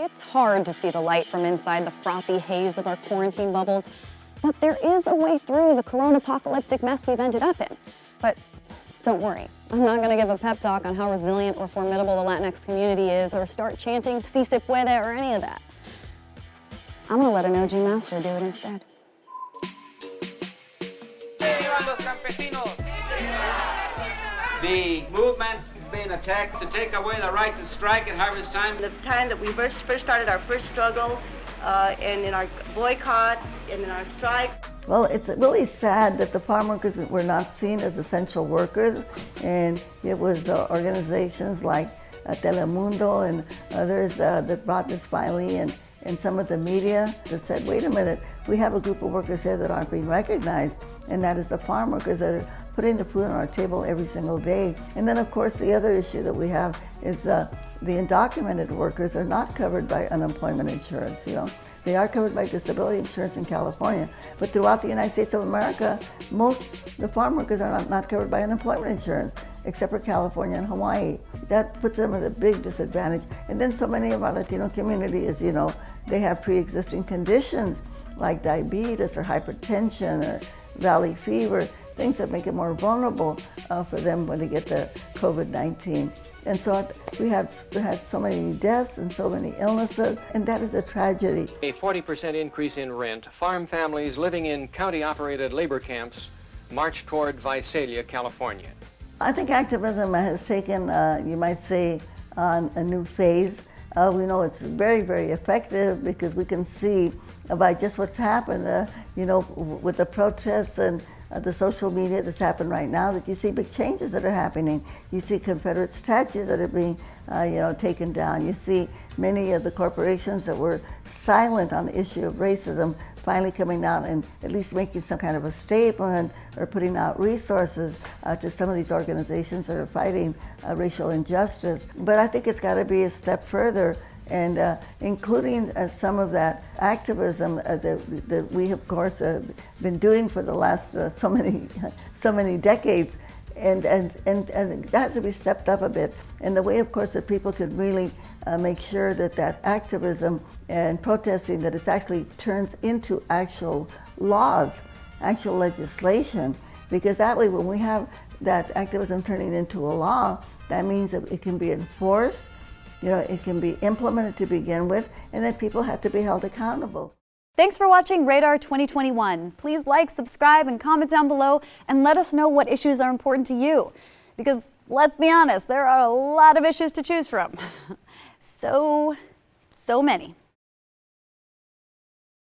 It's hard to see the light from inside the frothy haze of our quarantine bubbles, but there is a way through the corona-apocalyptic mess we've ended up in. But don't worry, I'm not gonna give a pep talk on how resilient or formidable the Latinx community is or start chanting "Si se puede" or any of that. I'm gonna let an OG master do it instead. The movement is being attacked to take away the right to strike at harvest time. The time that we first started our first struggle, and in our boycott, and in our strike. Well, it's really sad that the farm workers were not seen as essential workers, and it was organizations like Telemundo and others that brought this finally, and some of the media that said, wait a minute, we have a group of workers here that aren't being recognized, and that is the farm workers that are putting the food on our table every single day. And then of course the other issue that we have is the undocumented workers are not covered by unemployment insurance, you know. They are covered by disability insurance in California, but throughout the United States of America, the farm workers are not covered by unemployment insurance, except for California and Hawaii. That puts them at a big disadvantage. And then so many of our Latino community is, you know, they have pre-existing conditions like diabetes or hypertension or valley fever, things that make it more vulnerable for them when they get the COVID-19. And so we have had so many deaths and so many illnesses, and that is a tragedy. A 40% increase in rent. Farm families living in county-operated labor camps march toward Visalia, California. I think activism has taken, you might say, on a new phase. We know it's very, very effective because we can see by just what's happened, you know, with the protests and the social media that's happened right now, that you see big changes that are happening. You see Confederate statues that are being, you know, taken down. You see many of the corporations that were silent on the issue of racism finally coming out and at least making some kind of a statement or putting out resources to some of these organizations that are fighting racial injustice. But I think it's got to be a step further, and including some of that activism that we, of course, been doing for the last so many decades, and that has to be stepped up a bit. And the way, of course, that people could really make sure that that activism and protesting, that it actually turns into actual laws, actual legislation, because that way when we have that activism turning into a law, that means that it can be enforced, you know, it can be implemented to begin with, and then people have to be held accountable. Thanks for watching Radar 2021. Please like, subscribe, and comment down below, and let us know what issues are important to you. Because let's be honest, there are a lot of issues to choose from. So many.